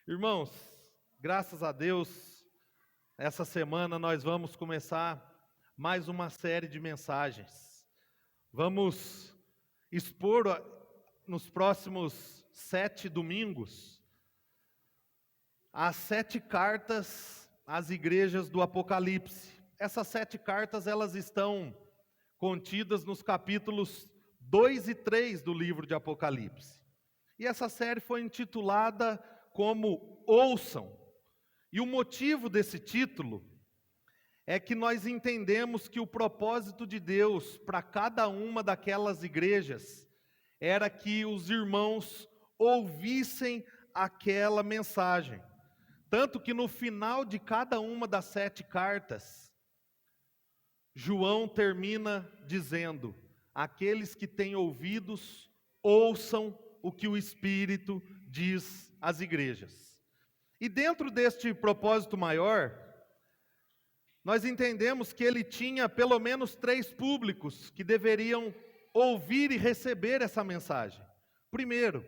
Irmãos, graças a Deus, essa semana nós vamos começar mais uma série de mensagens. Vamos expor nos próximos 7 domingos as 7 cartas às igrejas do Apocalipse. Essas 7 cartas, elas estão contidas nos capítulos 2 e 3 do livro de Apocalipse. E essa série foi intitulada como Ouçam. E o motivo desse título é que nós entendemos que o propósito de Deus para cada uma daquelas igrejas era que os irmãos ouvissem aquela mensagem. Tanto que no final de cada uma das 7 cartas, João termina dizendo: aqueles que têm ouvidos, ouçam o que o Espírito diz às igrejas. E dentro deste propósito maior, nós entendemos que ele tinha pelo menos 3 públicos que deveriam ouvir e receber essa mensagem. Primeiro,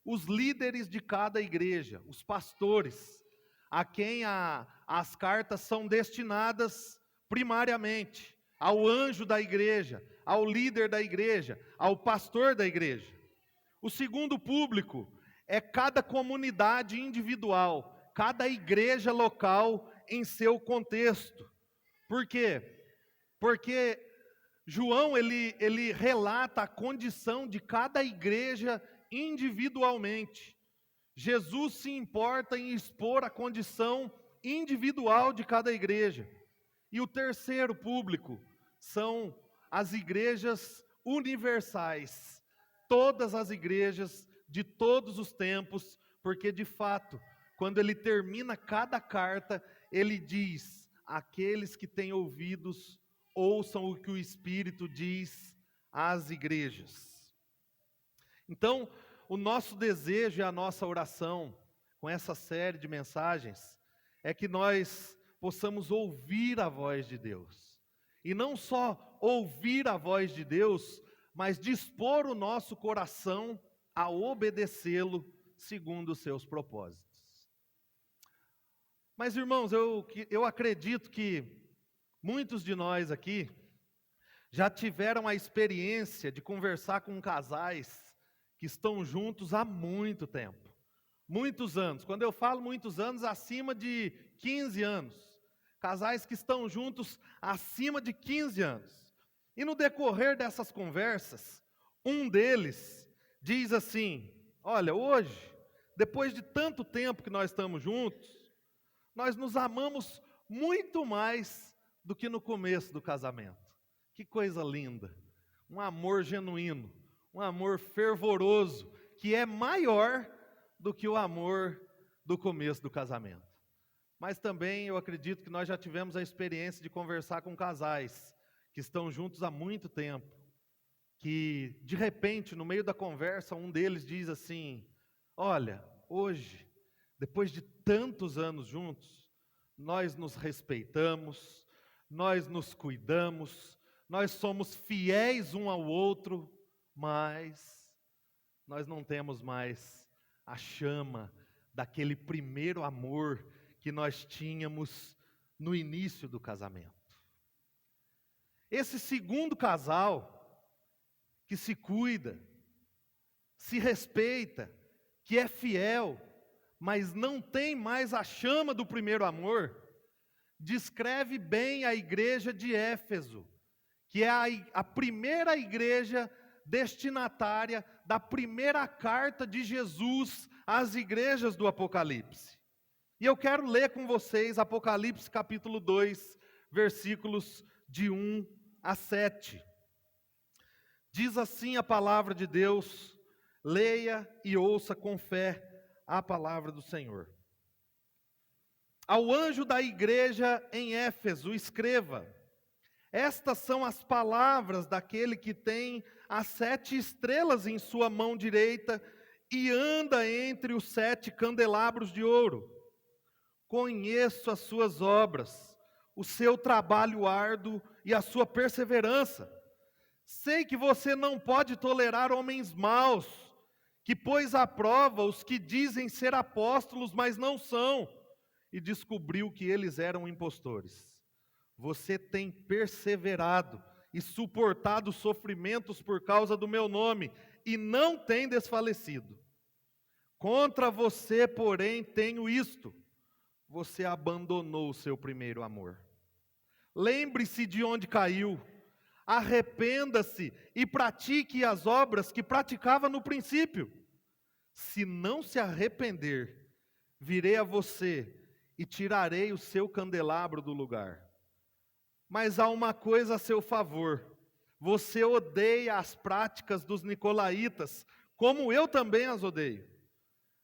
os líderes de cada igreja, os pastores, a quem as cartas são destinadas primariamente, ao anjo da igreja, ao líder da igreja, ao pastor da igreja. O segundo público é cada comunidade individual, cada igreja local em seu contexto. Por quê? Porque João ele relata a condição de cada igreja individualmente. Jesus se importa em expor a condição individual de cada igreja. E o terceiro público são as igrejas universais, todas as igrejas de todos os tempos, porque de fato, quando ele termina cada carta, ele diz: aqueles que têm ouvidos, ouçam o que o Espírito diz às igrejas. Então, o nosso desejo e a nossa oração com essa série de mensagens é que nós possamos ouvir a voz de Deus. E não só ouvir a voz de Deus, mas dispor o nosso coração a obedecê-lo segundo os seus propósitos. Mas, irmãos, eu acredito que muitos de nós aqui já tiveram a experiência de conversar com casais que estão juntos há muito tempo, muitos anos. Quando eu falo muitos anos, acima de 15 anos. Casais que estão juntos acima de 15 anos. E no decorrer dessas conversas, um deles diz assim: olha, hoje, depois de tanto tempo que nós estamos juntos, nós nos amamos muito mais do que no começo do casamento. Que coisa linda! Um amor genuíno, um amor fervoroso, que é maior do que o amor do começo do casamento. Mas também eu acredito que nós já tivemos a experiência de conversar com casais que estão juntos há muito tempo, que de repente, no meio da conversa, um deles diz assim: olha, hoje, depois de tantos anos juntos, nós nos respeitamos, nós nos cuidamos, nós somos fiéis um ao outro, mas nós não temos mais a chama daquele primeiro amor que nós tínhamos no início do casamento. Esse segundo casal, que se cuida, se respeita, que é fiel, mas não tem mais a chama do primeiro amor, descreve bem a igreja de Éfeso, que é a primeira igreja destinatária da primeira carta de Jesus às igrejas do Apocalipse. E eu quero ler com vocês Apocalipse capítulo 2, versículos de 1 a 7. Diz assim a palavra de Deus: leia e ouça com fé a palavra do Senhor. Ao anjo da igreja em Éfeso, escreva: estas são as palavras daquele que tem as 7 estrelas em sua mão direita e anda entre os 7 candelabros de ouro. Conheço as suas obras, o seu trabalho árduo e a sua perseverança. Sei que você não pode tolerar homens maus, que pôs à prova os que dizem ser apóstolos, mas não são, e descobriu que eles eram impostores. Você tem perseverado e suportado sofrimentos por causa do meu nome, e não tem desfalecido. Contra você, porém, tenho isto: você abandonou o seu primeiro amor. Lembre-se de onde caiu, arrependa-se e pratique as obras que praticava no princípio. Se não se arrepender, virei a você e tirarei o seu candelabro do lugar. Mas há uma coisa a seu favor: você odeia as práticas dos nicolaítas, como eu também as odeio.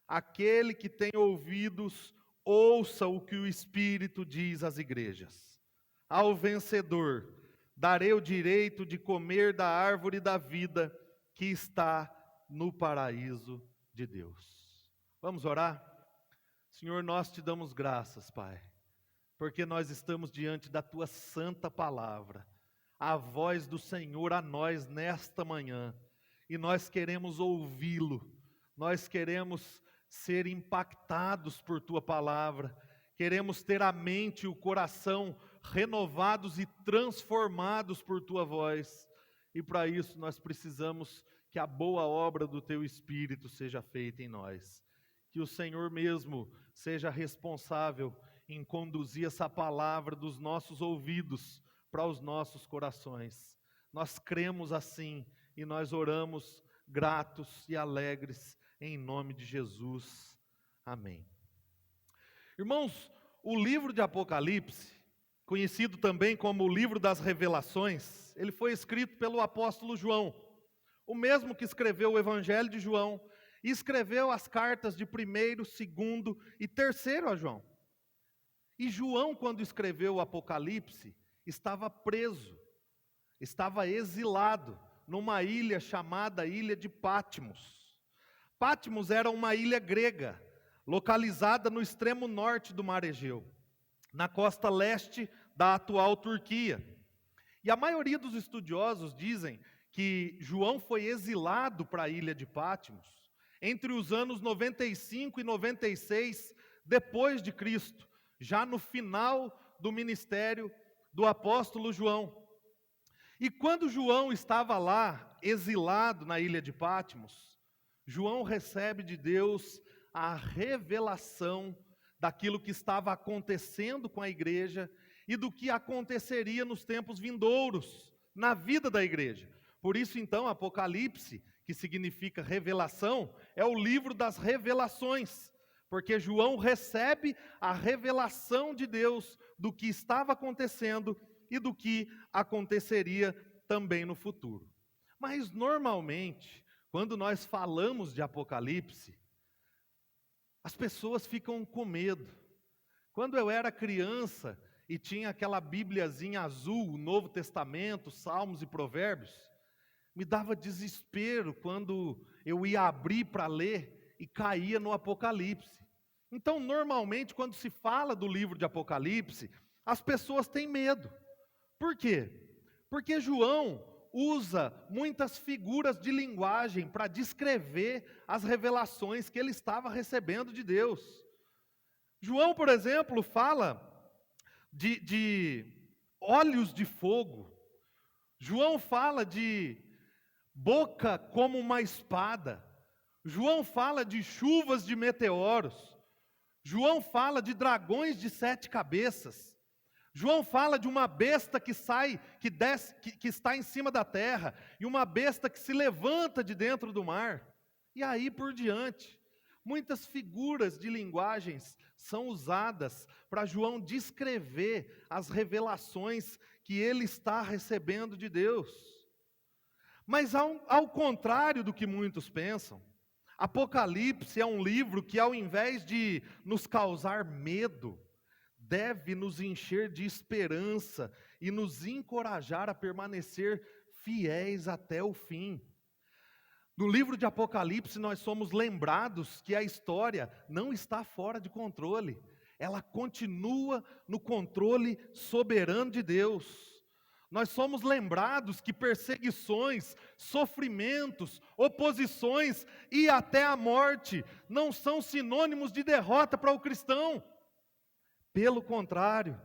Aquele que tem ouvidos, ouça o que o Espírito diz às igrejas. Ao vencedor, darei o direito de comer da árvore da vida que está no paraíso de Deus. Vamos orar? Senhor, nós te damos graças, Pai, porque nós estamos diante da Tua santa palavra, a voz do Senhor a nós nesta manhã, e nós queremos ouvi-lo, nós queremos ser impactados por Tua palavra, queremos ter a mente e o coração renovados e transformados por Tua voz, e para isso nós precisamos que a boa obra do Teu Espírito seja feita em nós, que o Senhor mesmo seja responsável em conduzir essa palavra dos nossos ouvidos para os nossos corações. Nós cremos assim e nós oramos gratos e alegres em nome de Jesus. Amém. Irmãos, o livro de Apocalipse, conhecido também como o livro das Revelações, ele foi escrito pelo apóstolo João, o mesmo que escreveu o Evangelho de João e escreveu as cartas de 1º, 2º e 3º a João. E João, quando escreveu o Apocalipse, estava preso, estava exilado numa ilha chamada Ilha de Patmos. Patmos era uma ilha grega, localizada no extremo norte do Mar Egeu, na costa leste da atual Turquia. E a maioria dos estudiosos dizem que João foi exilado para a ilha de Patmos entre os anos 95 e 96 depois de Cristo, já no final do ministério do apóstolo João. E quando João estava lá, exilado na ilha de Patmos, João recebe de Deus a revelação daquilo que estava acontecendo com a igreja e do que aconteceria nos tempos vindouros, na vida da igreja. Por isso, então, Apocalipse, que significa revelação, é o livro das revelações, porque João recebe a revelação de Deus do que estava acontecendo e do que aconteceria também no futuro. Mas, normalmente, quando nós falamos de Apocalipse, as pessoas ficam com medo. Quando eu era criança e tinha aquela Bíbliazinha azul, o Novo Testamento, Salmos e Provérbios, me dava desespero quando eu ia abrir para ler e caía no Apocalipse. Então, normalmente, quando se fala do livro de Apocalipse, as pessoas têm medo. Por quê? Porque João usa muitas figuras de linguagem para descrever as revelações que ele estava recebendo de Deus. João, por exemplo, fala de olhos de fogo. João fala de boca como uma espada. João fala de chuvas de meteoros. João fala de dragões de 7 cabeças. João fala de uma besta que desce, que está em cima da terra, e uma besta que se levanta de dentro do mar. E aí por diante. Muitas figuras de linguagens são usadas para João descrever as revelações que ele está recebendo de Deus. Mas ao contrário do que muitos pensam, Apocalipse é um livro que, ao invés de nos causar medo, deve nos encher de esperança e nos encorajar a permanecer fiéis até o fim. No livro de Apocalipse, nós somos lembrados que a história não está fora de controle. Ela continua no controle soberano de Deus. nós somos lembrados que perseguições, sofrimentos, oposições e até a morte não são sinônimos de derrota para o cristão. Pelo contrário,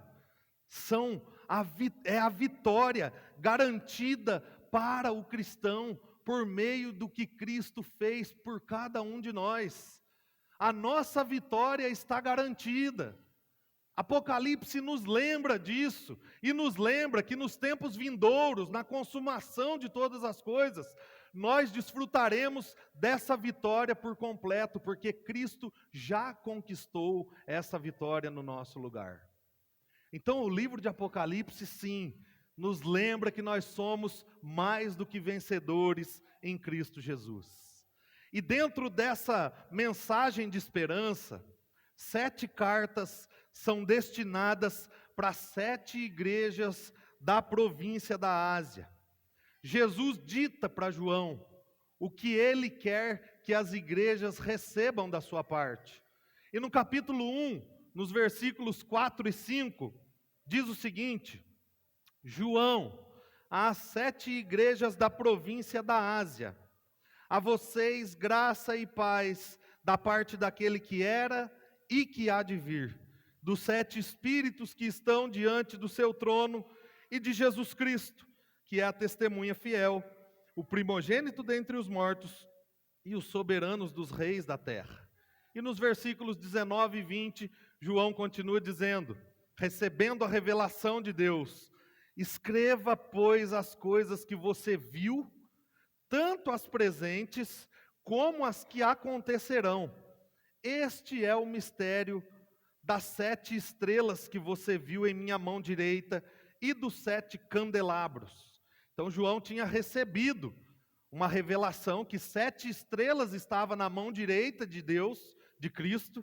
é a vitória garantida para o cristão por meio do que Cristo fez por cada um de nós. A nossa vitória está garantida. Apocalipse nos lembra disso, e nos lembra que nos tempos vindouros, na consumação de todas as coisas, nós desfrutaremos dessa vitória por completo, porque Cristo já conquistou essa vitória no nosso lugar. Então o livro de Apocalipse, sim, nos lembra que nós somos mais do que vencedores em Cristo Jesus. E dentro dessa mensagem de esperança, 7 cartas são destinadas para 7 igrejas da província da Ásia. Jesus dita para João o que ele quer que as igrejas recebam da sua parte. E no capítulo 1, nos versículos 4 e 5, diz o seguinte: João, às 7 igrejas da província da Ásia, a vocês graça e paz da parte daquele que era e que há de vir, dos 7 espíritos que estão diante do seu trono e de Jesus Cristo, que é a testemunha fiel, o primogênito dentre os mortos e os soberanos dos reis da terra. E nos versículos 19 e 20, João continua dizendo, recebendo a revelação de Deus: escreva, pois, as coisas que você viu, tanto as presentes como as que acontecerão. Este é o mistério das 7 estrelas que você viu em minha mão direita e dos 7 candelabros. Então João tinha recebido uma revelação que 7 estrelas estavam na mão direita de Deus, de Cristo,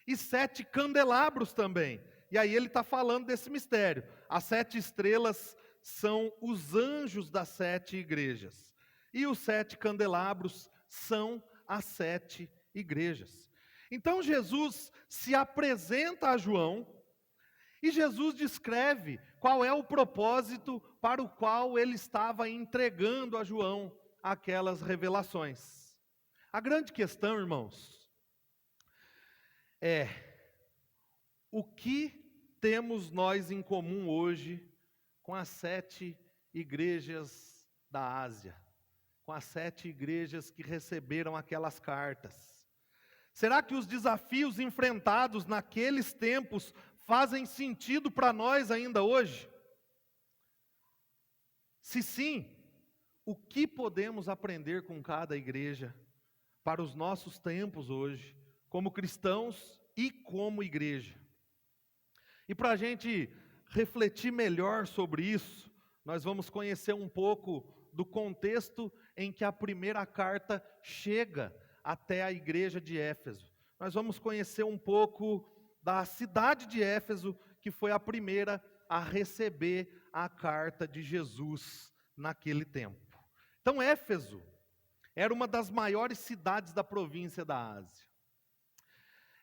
e 7 candelabros também. E aí ele está falando desse mistério. As 7 estrelas são os anjos das 7 igrejas. E os 7 candelabros são as 7 igrejas. Então Jesus se apresenta a João e Jesus descreve qual é o propósito para o qual ele estava entregando a João aquelas revelações. A grande questão, irmãos, é o que temos nós em comum hoje com as 7 igrejas da Ásia, com as 7 igrejas que receberam aquelas cartas. Será que os desafios enfrentados naqueles tempos fazem sentido para nós ainda hoje? Se sim, o que podemos aprender com cada igreja para os nossos tempos hoje, como cristãos e como igreja? E para a gente refletir melhor sobre isso, nós vamos conhecer um pouco do contexto em que a primeira carta chega até a igreja de Éfeso. Nós vamos conhecer um pouco da cidade de Éfeso, que foi a primeira a receber a carta de Jesus naquele tempo. Então Éfeso era uma das maiores cidades da província da Ásia.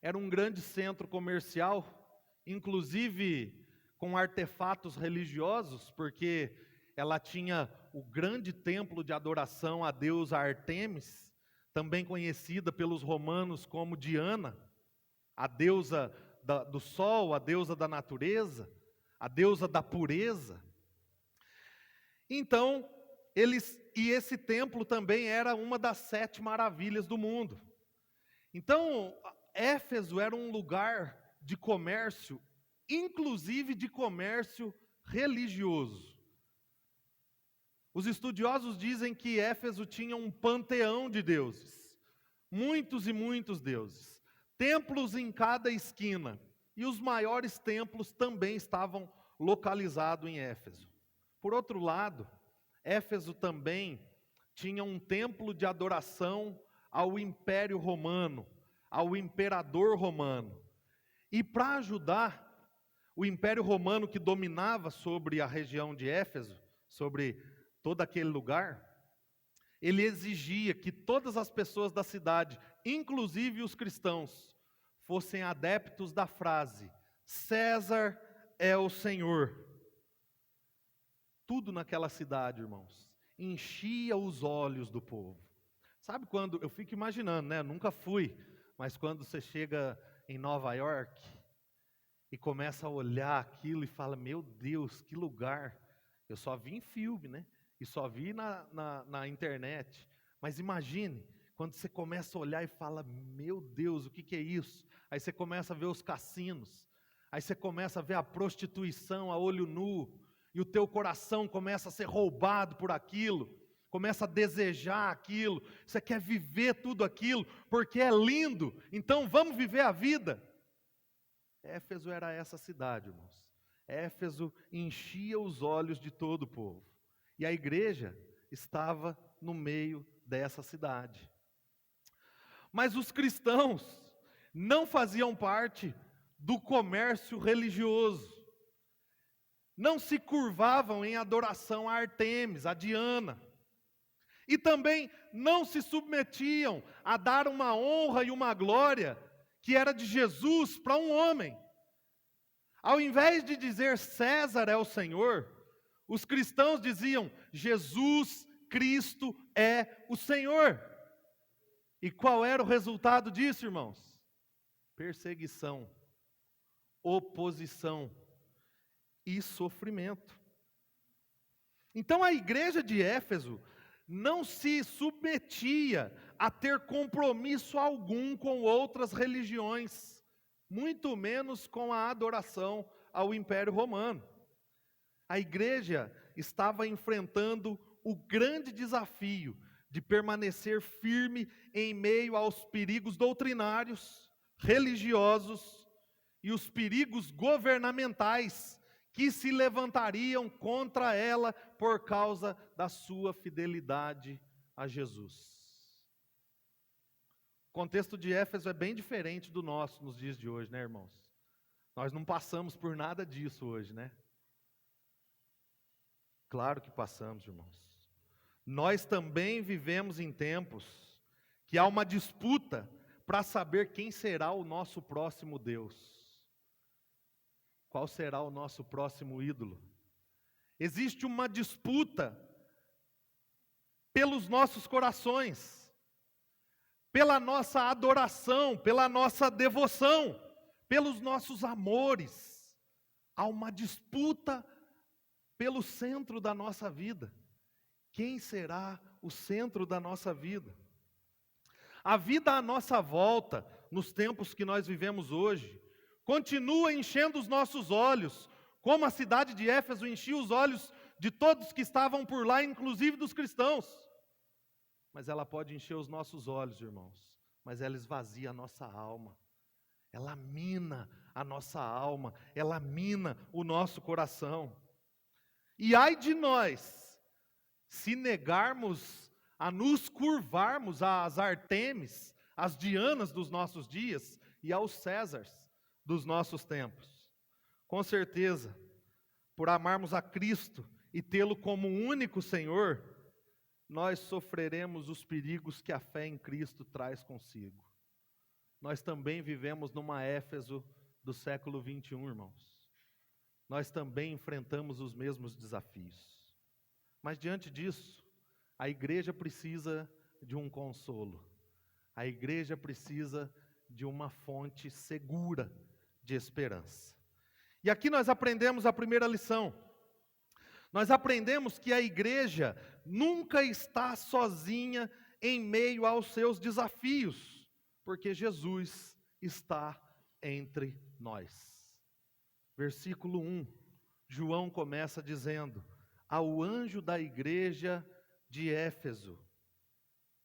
Era um grande centro comercial, inclusive com artefatos religiosos, porque ela tinha o grande templo de adoração à deusa Ártemis, também conhecida pelos romanos como Diana, a deusa do sol, a deusa da natureza, a deusa da pureza. Então, esse templo também era uma das 7 maravilhas do mundo. Então, Éfeso era um lugar de comércio, inclusive de comércio religioso. Os estudiosos dizem que Éfeso tinha um panteão de deuses, muitos e muitos deuses, templos em cada esquina, e os maiores templos também estavam localizados em Éfeso. Por outro lado, Éfeso também tinha um templo de adoração ao Império Romano, ao imperador romano. E para ajudar o Império Romano que dominava sobre a região de Éfeso, sobre todo aquele lugar, ele exigia que todas as pessoas da cidade, inclusive os cristãos, fossem adeptos da frase: César é o Senhor. Tudo naquela cidade, irmãos, enchia os olhos do povo. Sabe quando, eu fico imaginando, né? Eu nunca fui, mas quando você chega em Nova York e começa a olhar aquilo e fala, meu Deus, que lugar. Eu só vi em filme, né? E só vi na internet. Mas imagine, quando você começa a olhar e fala, meu Deus, o que é isso? Aí você começa a ver os cassinos. Aí você começa a ver a prostituição a olho nu. E o teu coração começa a ser roubado por aquilo. Começa a desejar aquilo. Você quer viver tudo aquilo, porque é lindo. Então vamos viver a vida. Éfeso era essa cidade, irmãos. Éfeso enchia os olhos de todo o povo. E a igreja estava no meio dessa cidade. Mas os cristãos não faziam parte do comércio religioso. Não se curvavam em adoração a Artemis, a Diana. E também não se submetiam a dar uma honra e uma glória que era de Jesus para um homem. Ao invés de dizer César é o Senhor, os cristãos diziam Jesus Cristo é o Senhor. E qual era o resultado disso, irmãos? Perseguição, oposição e sofrimento. Então a igreja de Éfeso não se submetia a ter compromisso algum com outras religiões, muito menos com a adoração ao Império Romano. A igreja estava enfrentando o grande desafio de permanecer firme em meio aos perigos doutrinários, religiosos e os perigos governamentais que se levantariam contra ela por causa da sua fidelidade a Jesus. O contexto de Éfeso é bem diferente do nosso nos dias de hoje, né, irmãos? Nós não passamos por nada disso hoje, né? Claro que passamos, irmãos. Nós também vivemos em tempos que há uma disputa para saber quem será o nosso próximo Deus. Qual será o nosso próximo ídolo? Existe uma disputa pelos nossos corações, pela nossa adoração, pela nossa devoção, pelos nossos amores. Há uma disputa pelo centro da nossa vida. Quem será o centro da nossa vida? A vida à nossa volta, nos tempos que nós vivemos hoje, continua enchendo os nossos olhos, como a cidade de Éfeso enchia os olhos de todos que estavam por lá, inclusive dos cristãos. Mas ela pode encher os nossos olhos, irmãos, mas ela esvazia a nossa alma. Ela mina a nossa alma, ela mina o nosso coração. E ai de nós, se negarmos a nos curvarmos às Artemis, às Dianas dos nossos dias e aos Césares dos nossos tempos. Com certeza, por amarmos a Cristo e tê-lo como único Senhor, nós sofreremos os perigos que a fé em Cristo traz consigo. Nós também vivemos numa Éfeso do século 21, irmãos. Nós também enfrentamos os mesmos desafios. Mas diante disso, a igreja precisa de um consolo. A igreja precisa de uma fonte segura de esperança. E aqui nós aprendemos a primeira lição. Nós aprendemos que a igreja nunca está sozinha em meio aos seus desafios, porque Jesus está entre nós. Versículo 1, João começa dizendo: ao anjo da igreja de Éfeso,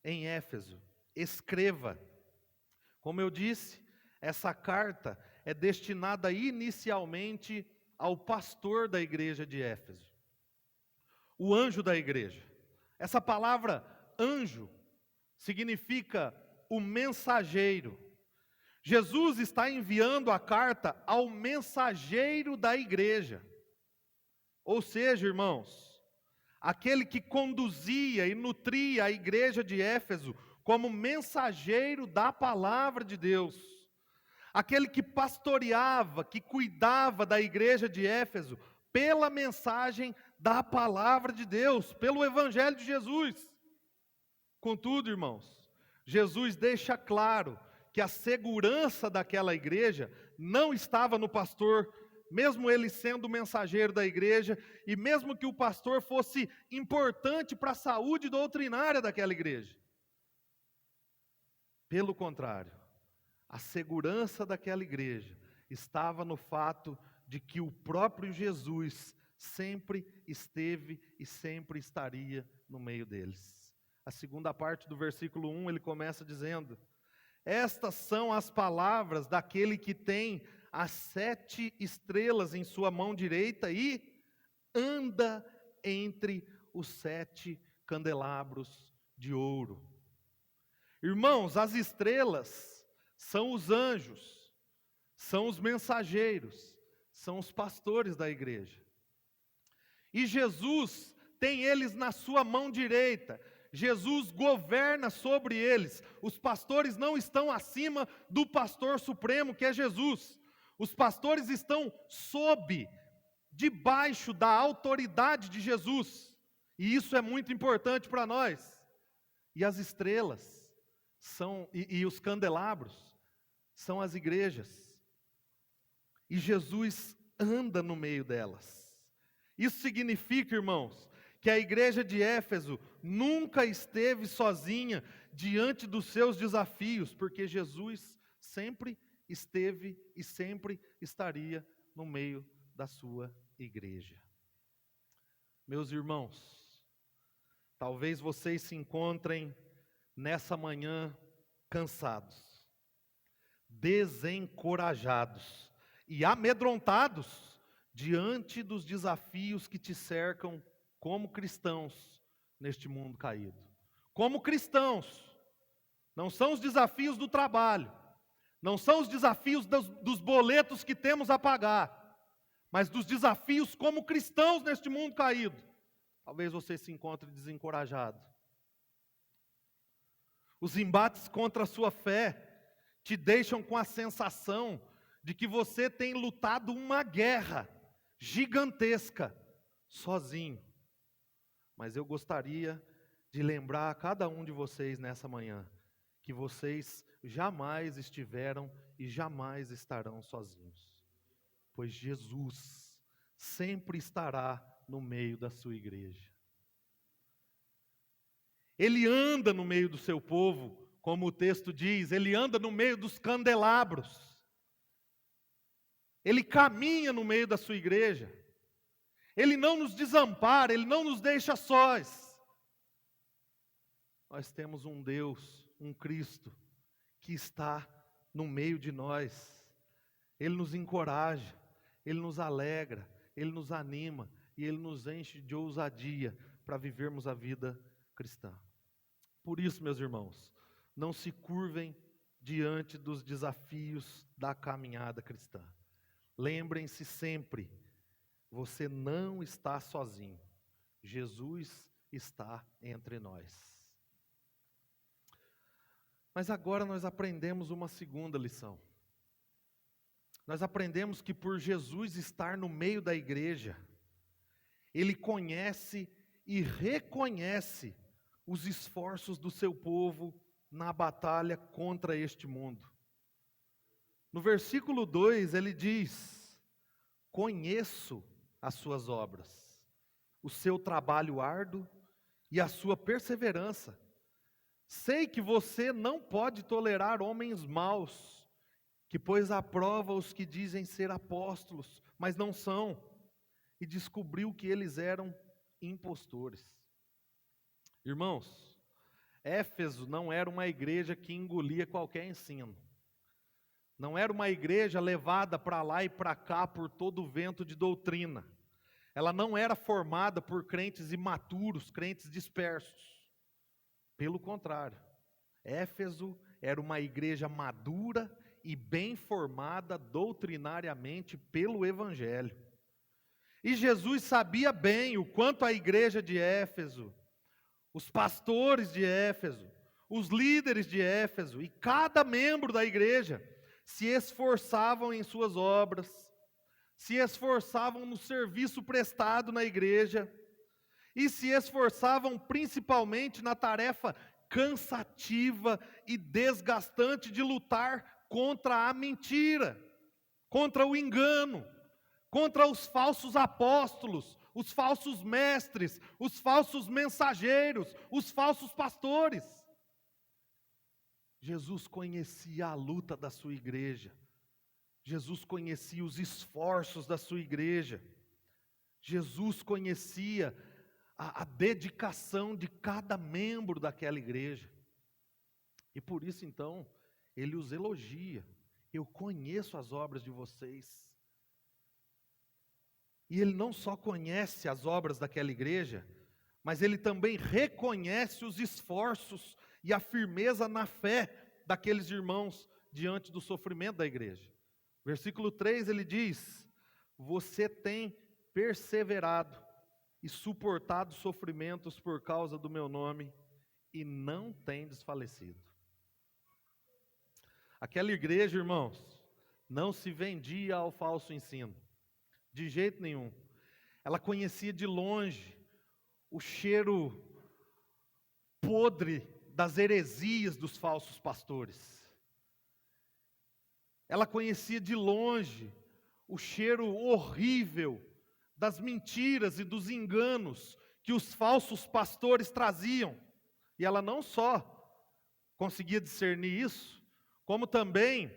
em Éfeso, escreva. Como eu disse, essa carta é destinada inicialmente ao pastor da igreja de Éfeso, o anjo da igreja. Essa palavra anjo significa o mensageiro. Jesus está enviando a carta ao mensageiro da igreja. Ou seja, irmãos, aquele que conduzia e nutria a igreja de Éfeso como mensageiro da palavra de Deus. Aquele que pastoreava, que cuidava da igreja de Éfeso pela mensagem da palavra de Deus, pelo Evangelho de Jesus. Contudo, irmãos, Jesus deixa claro que a segurança daquela igreja não estava no pastor, mesmo ele sendo o mensageiro da igreja, e mesmo que o pastor fosse importante para a saúde doutrinária daquela igreja. Pelo contrário, a segurança daquela igreja estava no fato de que o próprio Jesus sempre esteve e sempre estaria no meio deles. A segunda parte do versículo 1, ele começa dizendo: estas são as palavras daquele que tem as 7 estrelas em sua mão direita e anda entre os 7 candelabros de ouro. Irmãos, as estrelas são os anjos, são os mensageiros, são os pastores da igreja. E Jesus tem eles na sua mão direita. Jesus governa sobre eles. Os pastores não estão acima do pastor supremo, que é Jesus. Os pastores estão debaixo da autoridade de Jesus. E isso é muito importante para nós. E as estrelas e os candelabros são as igrejas. E Jesus anda no meio delas. Isso significa, irmãos, que a igreja de Éfeso nunca esteve sozinha diante dos seus desafios, porque Jesus sempre esteve e sempre estaria no meio da sua igreja. Meus irmãos, talvez vocês se encontrem nessa manhã cansados, desencorajados e amedrontados diante dos desafios que te cercam como cristãos neste mundo caído. Como cristãos, não são os desafios do trabalho, não são os desafios dos boletos que temos a pagar, mas dos desafios como cristãos neste mundo caído. Talvez você se encontre desencorajado. Os embates contra a sua fé te deixam com a sensação de que você tem lutado uma guerra gigantesca, sozinho. Mas eu gostaria de lembrar a cada um de vocês nessa manhã, que vocês jamais estiveram e jamais estarão sozinhos. Pois Jesus sempre estará no meio da sua igreja. Ele anda no meio do seu povo, como o texto diz, ele anda no meio dos candelabros. Ele caminha no meio da sua igreja. Ele não nos desampara, ele não nos deixa sós. Nós temos um Deus, um Cristo, que está no meio de nós. Ele nos encoraja, ele nos alegra, ele nos anima e ele nos enche de ousadia para vivermos a vida cristã. Por isso, meus irmãos, não se curvem diante dos desafios da caminhada cristã. Lembrem-se sempre, você não está sozinho. Jesus está entre nós. Mas agora nós aprendemos uma segunda lição. Nós aprendemos que por Jesus estar no meio da igreja, Ele conhece e reconhece os esforços do seu povo na batalha contra este mundo. No versículo 2 ele diz: conheço as suas obras, o seu trabalho árduo e a sua perseverança. Sei que você não pode tolerar homens maus, que pôs à prova os que dizem ser apóstolos, mas não são, e descobriu que eles eram impostores. Irmãos, Éfeso não era uma igreja que engolia qualquer ensino. Não era uma igreja levada para lá e para cá por todo o vento de doutrina. Ela não era formada por crentes imaturos, crentes dispersos. Pelo contrário, Éfeso era uma igreja madura e bem formada doutrinariamente pelo Evangelho. E Jesus sabia bem o quanto a igreja de Éfeso, os pastores de Éfeso, os líderes de Éfeso e cada membro da igreja se esforçavam em suas obras, se esforçavam no serviço prestado na igreja e se esforçavam principalmente na tarefa cansativa e desgastante de lutar contra a mentira, contra o engano, contra os falsos apóstolos, os falsos mestres, os falsos mensageiros, os falsos pastores. Jesus conhecia a luta da sua igreja. Jesus conhecia os esforços da sua igreja. Jesus conhecia a dedicação de cada membro daquela igreja. E por isso, então, ele os elogia. Eu conheço as obras de vocês. E ele não só conhece as obras daquela igreja, mas ele também reconhece os esforços e a firmeza na fé daqueles irmãos diante do sofrimento da igreja. Versículo 3 ele diz: você tem perseverado e suportado sofrimentos por causa do meu nome e não tem desfalecido. Aquela igreja, irmãos, não se vendia ao falso ensino, de jeito nenhum. Ela conhecia de longe o cheiro podre das heresias dos falsos pastores. Ela conhecia de longe o cheiro horrível das mentiras e dos enganos que os falsos pastores traziam. E ela não só conseguia discernir isso, como também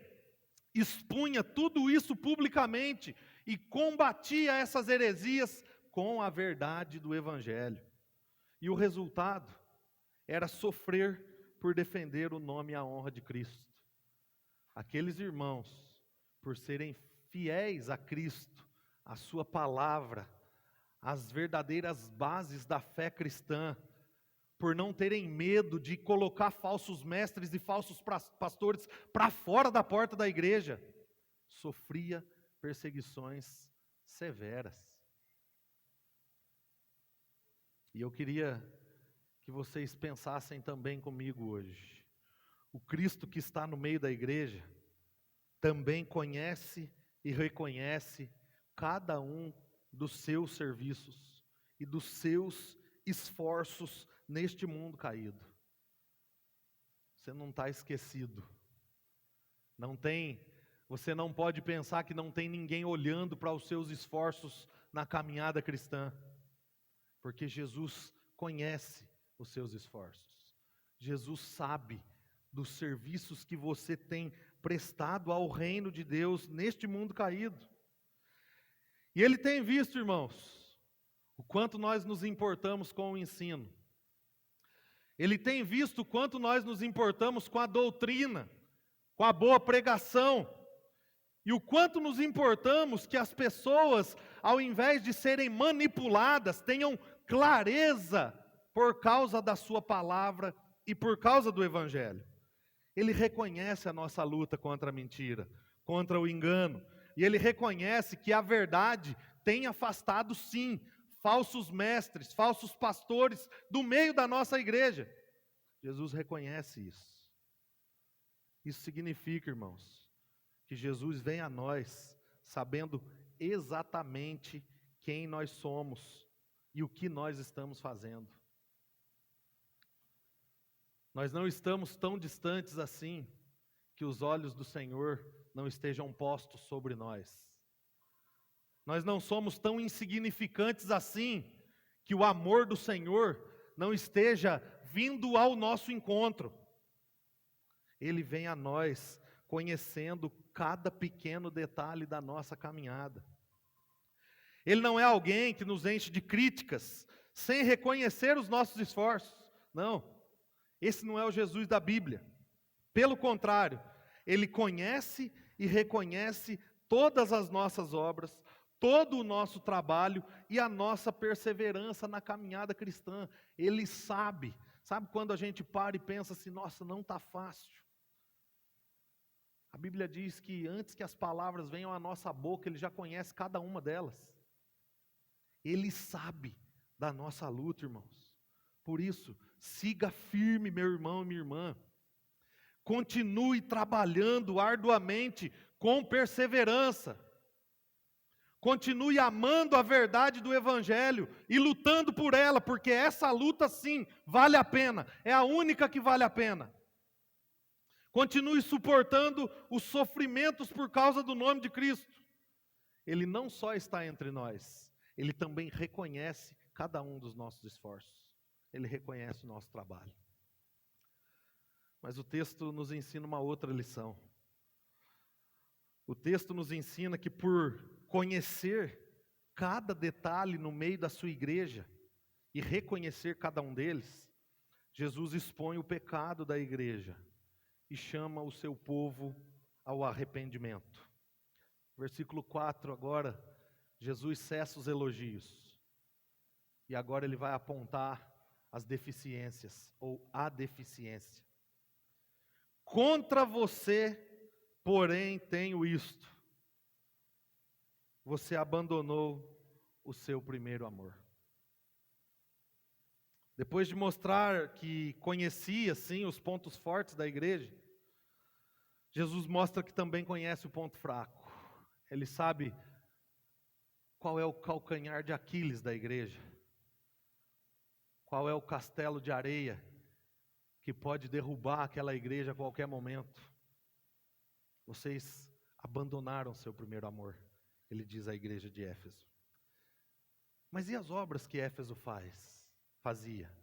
expunha tudo isso publicamente e combatia essas heresias com a verdade do Evangelho. E o resultado era sofrer por defender o nome e a honra de Cristo. Aqueles irmãos, por serem fiéis a Cristo, a sua palavra, as verdadeiras bases da fé cristã, por não terem medo de colocar falsos mestres e falsos pastores para fora da porta da igreja, sofria perseguições severas. E eu queria que vocês pensassem também comigo hoje. O Cristo que está no meio da igreja também conhece e reconhece cada um dos seus serviços e dos seus esforços neste mundo caído. Você não está esquecido. Você não pode pensar que não tem ninguém olhando para os seus esforços na caminhada cristã, porque Jesus conhece os seus esforços. Jesus sabe dos serviços que você tem prestado ao reino de Deus neste mundo caído. E Ele tem visto, irmãos, o quanto nós nos importamos com o ensino. Ele tem visto o quanto nós nos importamos com a doutrina, com a boa pregação, e o quanto nos importamos que as pessoas, ao invés de serem manipuladas, tenham clareza por causa da sua palavra e por causa do Evangelho. Ele reconhece a nossa luta contra a mentira, contra o engano, e Ele reconhece que a verdade tem afastado, sim, falsos mestres, falsos pastores do meio da nossa igreja. Jesus reconhece isso. Isso significa, irmãos, que Jesus vem a nós sabendo exatamente quem nós somos e o que nós estamos fazendo. Nós não estamos tão distantes assim que os olhos do Senhor não estejam postos sobre nós. Nós não somos tão insignificantes assim que o amor do Senhor não esteja vindo ao nosso encontro. Ele vem a nós conhecendo cada pequeno detalhe da nossa caminhada. Ele não é alguém que nos enche de críticas sem reconhecer os nossos esforços. Não, esse não é o Jesus da Bíblia. Pelo contrário, Ele conhece e reconhece todas as nossas obras, todo o nosso trabalho e a nossa perseverança na caminhada cristã. Ele sabe quando a gente para e pensa assim, nossa, não está fácil. A Bíblia diz que antes que as palavras venham à nossa boca, Ele já conhece cada uma delas. Ele sabe da nossa luta, irmãos. Por isso, siga firme, meu irmão e minha irmã. Continue trabalhando arduamente, com perseverança. Continue amando a verdade do Evangelho e lutando por ela, porque essa luta sim vale a pena, é a única que vale a pena. Continue suportando os sofrimentos por causa do nome de Cristo. Ele não só está entre nós, Ele também reconhece cada um dos nossos esforços. Ele reconhece o nosso trabalho. Mas o texto nos ensina uma outra lição. O texto nos ensina que por conhecer cada detalhe no meio da sua igreja e reconhecer cada um deles, Jesus expõe o pecado da igreja e chama o seu povo ao arrependimento. Versículo 4 agora, Jesus cessa os elogios. E agora ele vai apontar as deficiências, ou a deficiência. Contra você, porém, tenho isto. Você abandonou o seu primeiro amor. Depois de mostrar que conhecia, sim, os pontos fortes da igreja, Jesus mostra que também conhece o ponto fraco. Ele sabe qual é o calcanhar de Aquiles da igreja. Qual é o castelo de areia que pode derrubar aquela igreja a qualquer momento. Vocês abandonaram seu primeiro amor, ele diz à igreja de Éfeso. Mas e as obras que Éfeso fazia?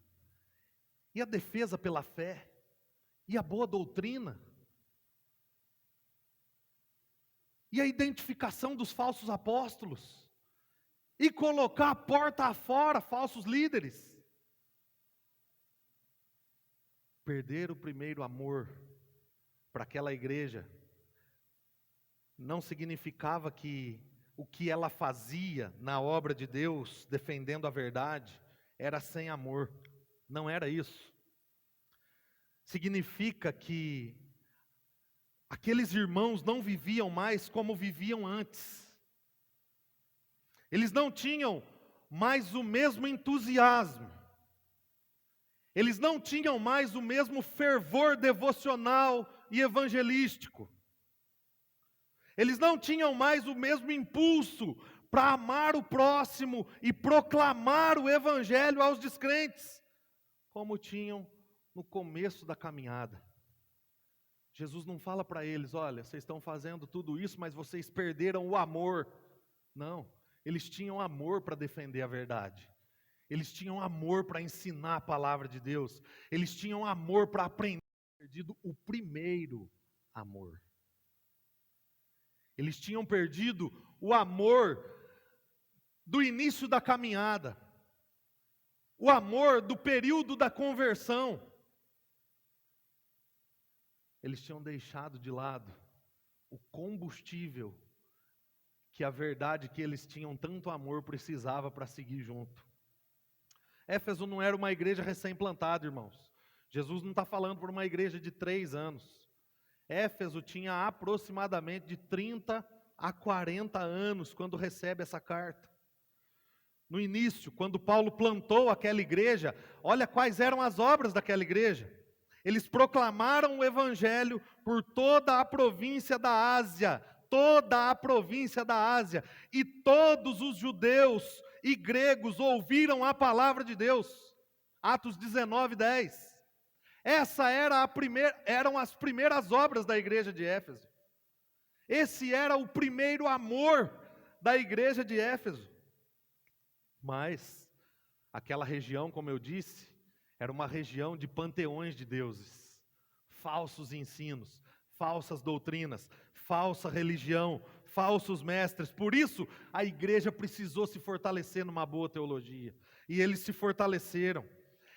E a defesa pela fé? E a boa doutrina? E a identificação dos falsos apóstolos? E colocar a porta afora falsos líderes? Perder o primeiro amor para aquela igreja não significava que o que ela fazia na obra de Deus, defendendo a verdade, era sem amor. Não era isso. Significa que aqueles irmãos não viviam mais como viviam antes. Eles não tinham mais o mesmo entusiasmo. Eles não tinham mais o mesmo fervor devocional e evangelístico. Eles não tinham mais o mesmo impulso para amar o próximo e proclamar o evangelho aos descrentes, como tinham no começo da caminhada. Jesus não fala para eles, olha, vocês estão fazendo tudo isso, mas vocês perderam o amor. Não, eles tinham amor para defender a verdade. Eles tinham amor para ensinar a palavra de Deus. Eles tinham amor para aprender. Perdido o primeiro amor. Eles tinham perdido o amor do início da caminhada. O amor do período da conversão. Eles tinham deixado de lado o combustível que a verdade que eles tinham tanto amor precisava para seguir junto. Éfeso não era uma igreja recém-plantada, irmãos. Jesus não está falando por uma igreja de 3 anos. Éfeso tinha aproximadamente de 30 a 40 anos quando recebe essa carta. No início, quando Paulo plantou aquela igreja, olha quais eram as obras daquela igreja. Eles proclamaram o evangelho por toda a província da Ásia, e todos os judeus e gregos ouviram a palavra de Deus. Atos 19:10. Essa eram as primeiras obras da igreja de Éfeso. Esse era o primeiro amor da igreja de Éfeso. Mas aquela região, como eu disse, era uma região de panteões de deuses, falsos ensinos, falsas doutrinas, falsa religião, falsos mestres. Por isso, a igreja precisou se fortalecer numa boa teologia. E eles se fortaleceram.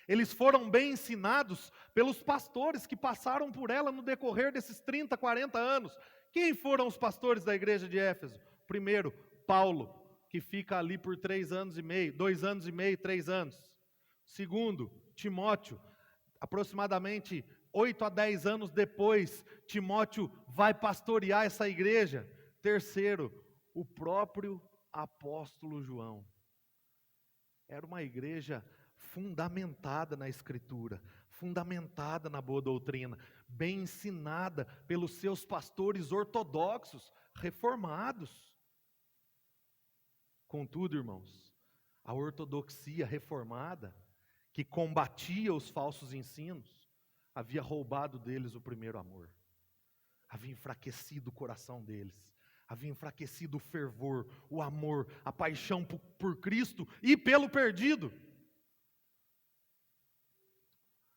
Eles foram bem ensinados pelos pastores que passaram por ela no decorrer desses 30, 40 anos. Quem foram os pastores da igreja de Éfeso? Primeiro, Paulo, que fica ali por 3 anos e meio, 2 anos e meio, 3 anos. Segundo, Timóteo, aproximadamente 8 a 10 anos depois, Timóteo vai pastorear essa igreja. Terceiro, o próprio apóstolo João. Era uma igreja fundamentada na Escritura, fundamentada na boa doutrina, bem ensinada pelos seus pastores ortodoxos, reformados. Contudo, irmãos, a ortodoxia reformada, que combatia os falsos ensinos, havia roubado deles o primeiro amor. Havia enfraquecido o coração deles. Havia enfraquecido o fervor, o amor, a paixão por Cristo e pelo perdido.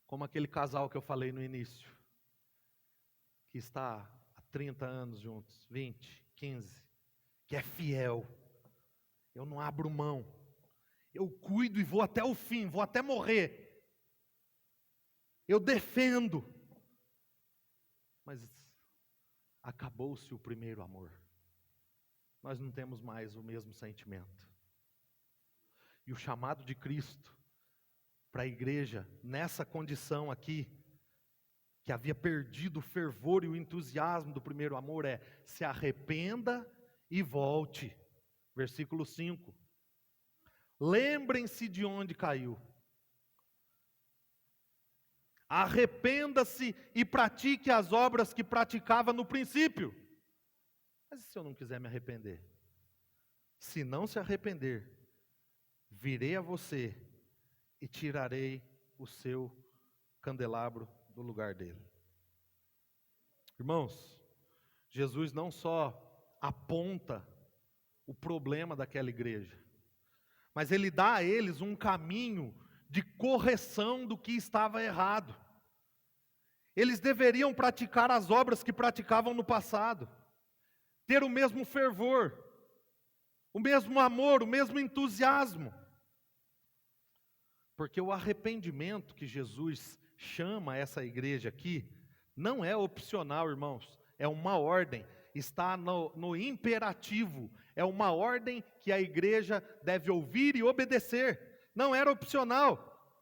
Como aquele casal que eu falei no início, que está há 30 anos juntos, 20, 15, que é fiel. Eu não abro mão. Eu cuido e vou até o fim, vou até morrer. Eu defendo. Mas acabou-se o primeiro amor. Nós não temos mais o mesmo sentimento. E o chamado de Cristo para a igreja, nessa condição aqui, que havia perdido o fervor e o entusiasmo do primeiro amor, é: se arrependa e volte. Versículo 5. Lembrem-se de onde caiu. Arrependa-se e pratique as obras que praticava no princípio. Mas e se eu não quiser me arrepender? Se não se arrepender, virei a você e tirarei o seu candelabro do lugar dele. Irmãos, Jesus não só aponta o problema daquela igreja, mas ele dá a eles um caminho de correção do que estava errado. Eles deveriam praticar as obras que praticavam no passado, ter o mesmo fervor, o mesmo amor, o mesmo entusiasmo. Porque o arrependimento que Jesus chama essa igreja aqui, não é opcional, irmãos, é uma ordem, está no imperativo, é uma ordem que a igreja deve ouvir e obedecer, não era opcional.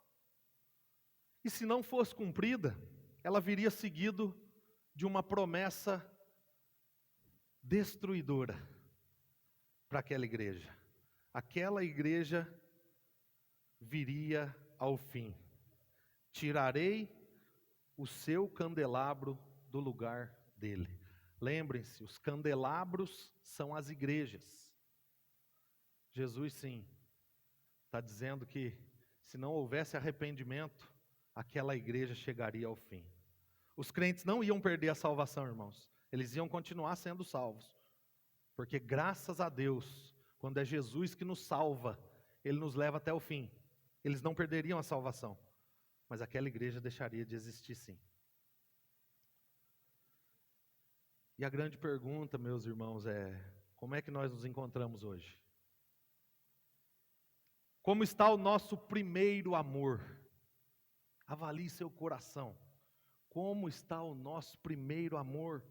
E se não fosse cumprida, ela viria seguido de uma promessa destruidora para aquela igreja. Aquela igreja viria ao fim. Tirarei o seu candelabro do lugar dele. Lembrem-se, os candelabros são as igrejas. Jesus, sim, está dizendo que se não houvesse arrependimento, aquela igreja chegaria ao fim. Os crentes não iam perder a salvação, irmãos. Eles iam continuar sendo salvos. Porque graças a Deus, quando é Jesus que nos salva, Ele nos leva até o fim. Eles não perderiam a salvação. Mas aquela igreja deixaria de existir, sim. E a grande pergunta, meus irmãos, é: como é que nós nos encontramos hoje? Como está o nosso primeiro amor? Avalie seu coração. Como está o nosso primeiro amor?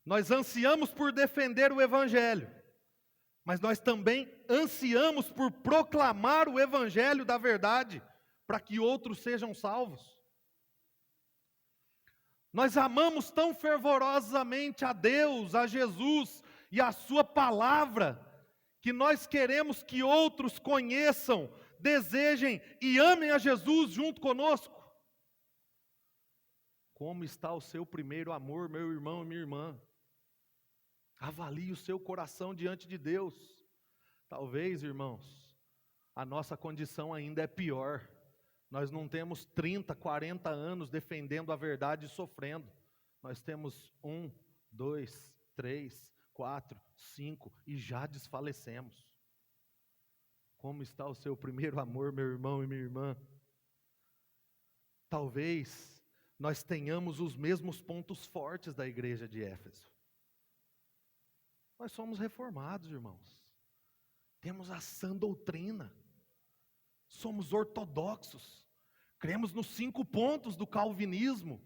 Nós ansiamos por defender o Evangelho, mas nós também ansiamos por proclamar o Evangelho da verdade, para que outros sejam salvos. Nós amamos tão fervorosamente a Deus, a Jesus e a sua palavra, que nós queremos que outros conheçam, desejem e amem a Jesus junto conosco. Como está o seu primeiro amor, meu irmão e minha irmã? Avalie o seu coração diante de Deus. Talvez, irmãos, a nossa condição ainda é pior. Nós não temos 30, 40 anos defendendo a verdade e sofrendo. Nós temos 1, 2, 3, 4, 5 e já desfalecemos. Como está o seu primeiro amor, meu irmão e minha irmã? Talvez nós tenhamos os mesmos pontos fortes da igreja de Éfeso. Nós somos reformados, irmãos. Temos a sã doutrina. Somos ortodoxos. Cremos nos 5 pontos do calvinismo.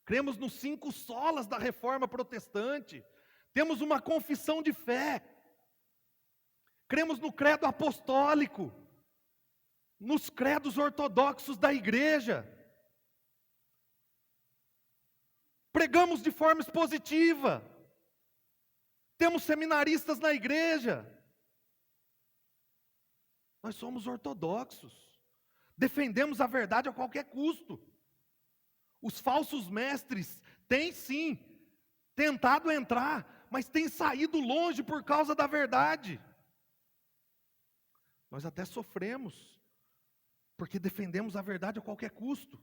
Cremos nos 5 solas da reforma protestante. Temos uma confissão de fé. Cremos no credo apostólico. Nos credos ortodoxos da igreja. Pregamos de forma expositiva. Temos seminaristas na igreja. Nós somos ortodoxos. Defendemos a verdade a qualquer custo. Os falsos mestres têm sim tentado entrar, mas têm saído longe por causa da verdade. Nós até sofremos, porque defendemos a verdade a qualquer custo.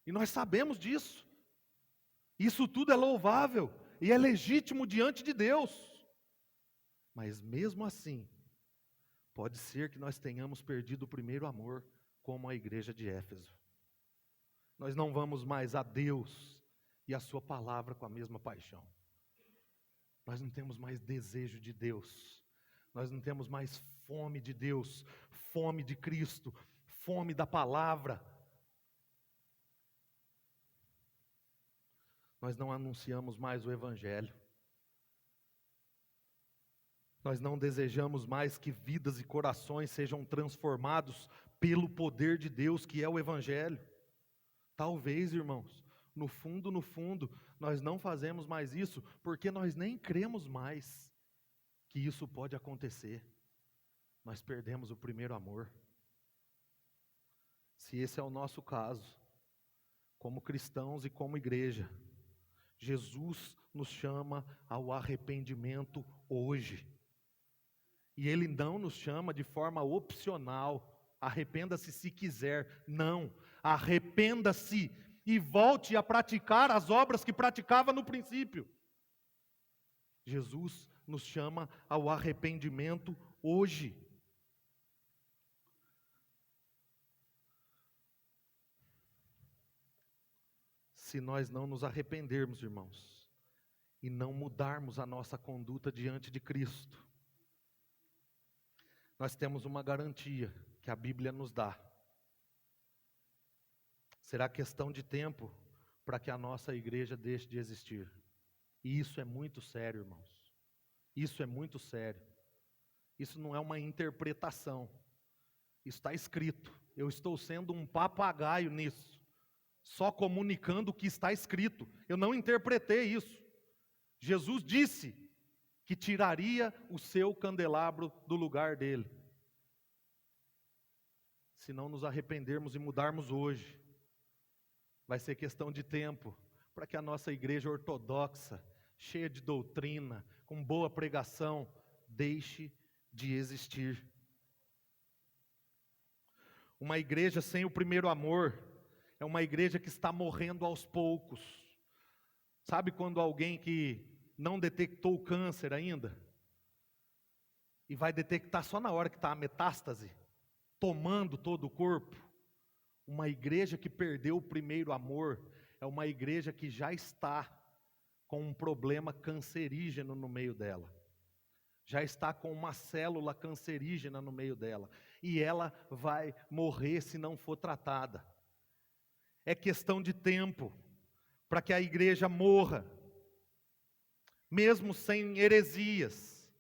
E nós sabemos disso. Isso tudo é louvável e é legítimo diante de Deus. Mas mesmo assim, pode ser que nós tenhamos perdido o primeiro amor, como a igreja de Éfeso. Nós não vamos mais a Deus e a sua palavra com a mesma paixão. Nós não temos mais desejo de Deus. Nós não temos mais fome de Deus, fome de Cristo, fome da palavra. Nós não anunciamos mais o Evangelho. Nós não desejamos mais que vidas e corações sejam transformados pelo poder de Deus, que é o Evangelho. Talvez, irmãos, no fundo, nós não fazemos mais isso, porque nós nem cremos mais que isso pode acontecer. Nós perdemos o primeiro amor. Se esse é o nosso caso, como cristãos e como igreja, Jesus nos chama ao arrependimento hoje. E Ele não nos chama de forma opcional. Arrependa-se se quiser. Não. Arrependa-se e volte a praticar as obras que praticava no princípio. Jesus nos chama ao arrependimento hoje. Se nós não nos arrependermos, irmãos, e não mudarmos a nossa conduta diante de Cristo, nós temos uma garantia que a Bíblia nos dá. Será questão de tempo para que a nossa igreja deixe de existir. E isso é muito sério, irmãos. Isso é muito sério. Isso não é uma interpretação. Isso está escrito. Eu estou sendo um papagaio nisso, só comunicando o que está escrito. Eu não interpretei isso. Jesus disse que tiraria o seu candelabro do lugar dele. Se não nos arrependermos e mudarmos hoje, vai ser questão de tempo para que a nossa igreja ortodoxa, cheia de doutrina, com boa pregação, deixe de existir. Uma igreja sem o primeiro amor é uma igreja que está morrendo aos poucos. Sabe quando alguém que não detectou o câncer ainda, e vai detectar só na hora que está a metástase, tomando todo o corpo? Uma igreja que perdeu o primeiro amor é uma igreja que já está com um problema cancerígeno no meio dela. Já está com uma célula cancerígena no meio dela. E ela vai morrer se não for tratada. É questão de tempo para que a igreja morra, mesmo sem heresias,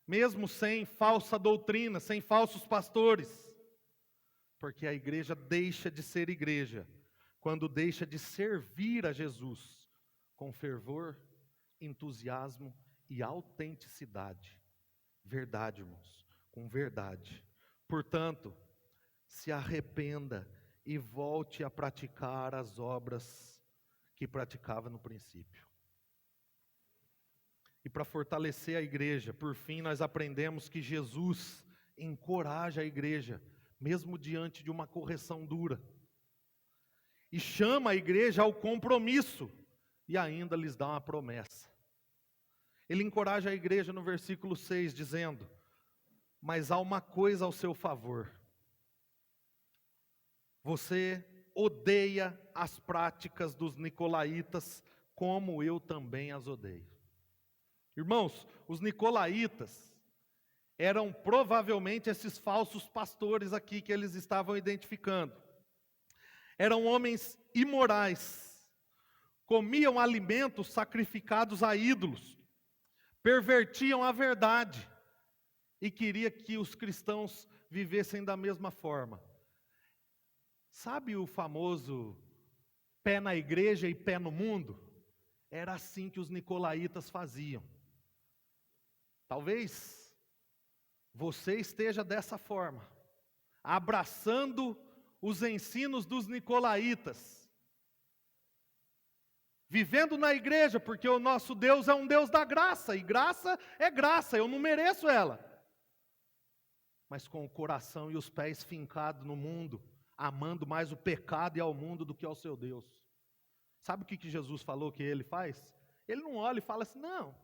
mesmo sem falsa doutrina, sem falsos pastores. Porque a igreja deixa de ser igreja quando deixa de servir a Jesus com fervor, entusiasmo e autenticidade. Verdade, irmãos, com verdade. Portanto, se arrependa e volte a praticar as obras que praticava no princípio. E para fortalecer a igreja, por fim, nós aprendemos que Jesus encoraja a igreja, mesmo diante de uma correção dura, e chama a igreja ao compromisso, e ainda lhes dá uma promessa. Ele encoraja a igreja no versículo 6, dizendo: mas há uma coisa ao seu favor. Você odeia as práticas dos nicolaítas, como eu também as odeio. Irmãos, os nicolaítas eram provavelmente esses falsos pastores aqui que eles estavam identificando. Eram homens imorais, comiam alimentos sacrificados a ídolos, pervertiam a verdade e queria que os cristãos vivessem da mesma forma. Sabe o famoso pé na igreja e pé no mundo? Era assim que os nicolaítas faziam. Talvez você esteja dessa forma, abraçando os ensinos dos nicolaítas, vivendo na igreja, porque o nosso Deus é um Deus da graça, e graça é graça, eu não mereço ela. mas com o coração e os pés fincados no mundo, amando mais o pecado e ao mundo do que ao seu Deus. Sabe o que Jesus falou que ele faz? Ele não olha e fala assim, não,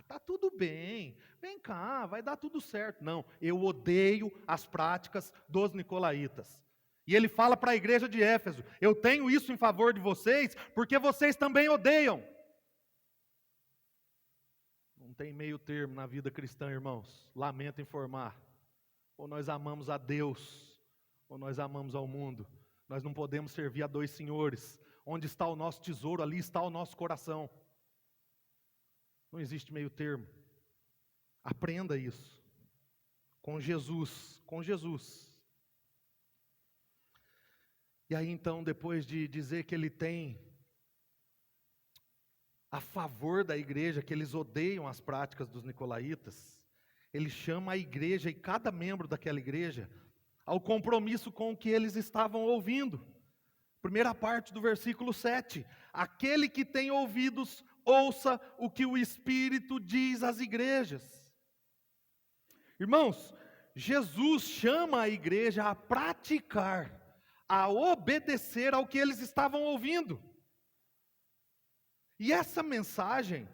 tá tudo bem, vem cá, vai dar tudo certo. Não, eu odeio as práticas dos nicolaítas. E ele fala para a igreja de Éfeso, eu tenho isso em favor de vocês, porque vocês também odeiam. Não tem meio termo na vida cristã, irmãos, lamento informar. Ou nós amamos a Deus, ou nós amamos ao mundo. Nós não podemos servir a dois senhores. Onde está o nosso tesouro, ali está o nosso coração. Não existe meio termo. Aprenda isso. Com Jesus, com Jesus. E aí então, depois de dizer que ele tem a favor da igreja, que eles odeiam as práticas dos nicolaítas, ele chama a igreja e cada membro daquela igreja ao compromisso com o que eles estavam ouvindo. Primeira parte do versículo 7. Aquele que tem ouvidos, ouça o que o Espírito diz às igrejas. Irmãos, Jesus chama a igreja a praticar, a obedecer ao que eles estavam ouvindo. E essa mensagem,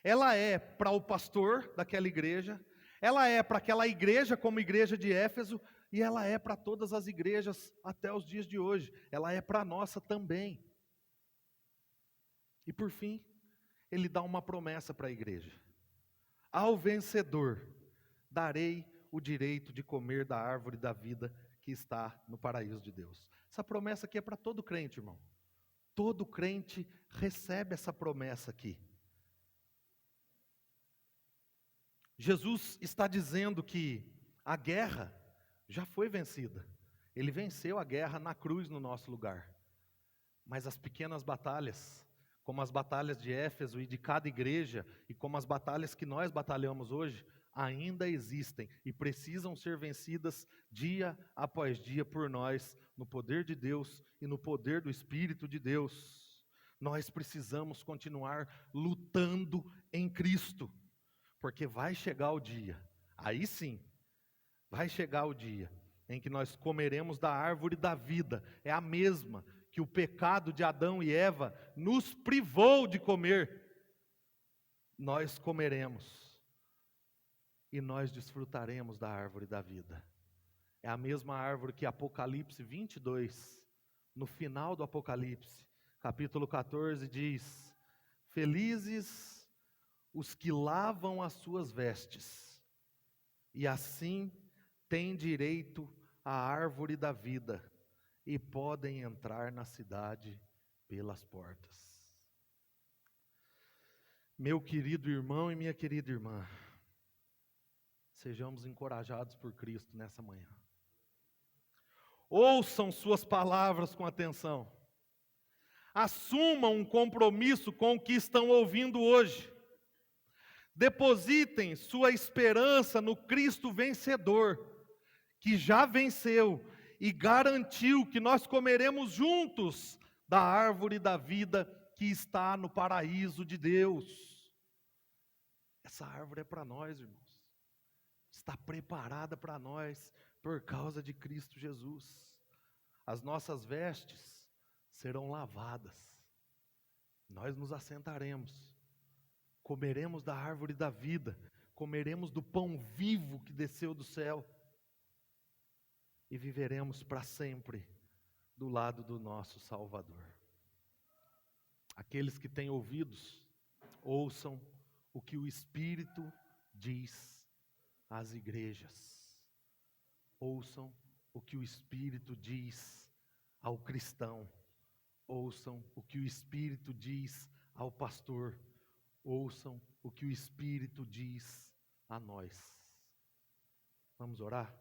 ela é para o pastor daquela igreja, ela é para aquela igreja como igreja de Éfeso, e ela é para todas as igrejas até os dias de hoje. Ela é para a nossa também. E por fim, ele dá uma promessa para a igreja. Ao vencedor, darei o direito de comer da árvore da vida que está no paraíso de Deus. Essa promessa aqui é para todo crente, irmão. Todo crente recebe essa promessa aqui. Jesus está dizendo que a guerra já foi vencida. Ele venceu a guerra na cruz no nosso lugar. Mas as pequenas batalhas, como as batalhas de Éfeso e de cada igreja, e como as batalhas que nós batalhamos hoje, ainda existem e precisam ser vencidas dia após dia por nós, no poder de Deus e no poder do Espírito de Deus. Nós precisamos continuar lutando em Cristo, porque vai chegar o dia, aí sim, vai chegar o dia em que nós comeremos da árvore da vida, é a mesma que o pecado de Adão e Eva nos privou de comer. Nós comeremos e nós desfrutaremos da árvore da vida. É a mesma árvore que Apocalipse 22, no final do Apocalipse, capítulo 14, diz: felizes os que lavam as suas vestes, e assim têm direito à árvore da vida, e podem entrar na cidade pelas portas. Meu querido irmão e minha querida irmã, sejamos encorajados por Cristo nessa manhã. Ouçam suas palavras com atenção. Assumam um compromisso com o que estão ouvindo hoje. Depositem sua esperança no Cristo vencedor, que já venceu e garantiu que nós comeremos juntos da árvore da vida que está no paraíso de Deus. Essa árvore é para nós, irmãos. Está preparada para nós por causa de Cristo Jesus. As nossas vestes serão lavadas. Nós nos assentaremos. Comeremos da árvore da vida. Comeremos do pão vivo que desceu do céu. E viveremos para sempre do lado do nosso Salvador. Aqueles que têm ouvidos, ouçam o que o Espírito diz às igrejas. Ouçam o que o Espírito diz ao cristão. Ouçam o que o Espírito diz ao pastor. Ouçam o que o Espírito diz a nós. Vamos orar?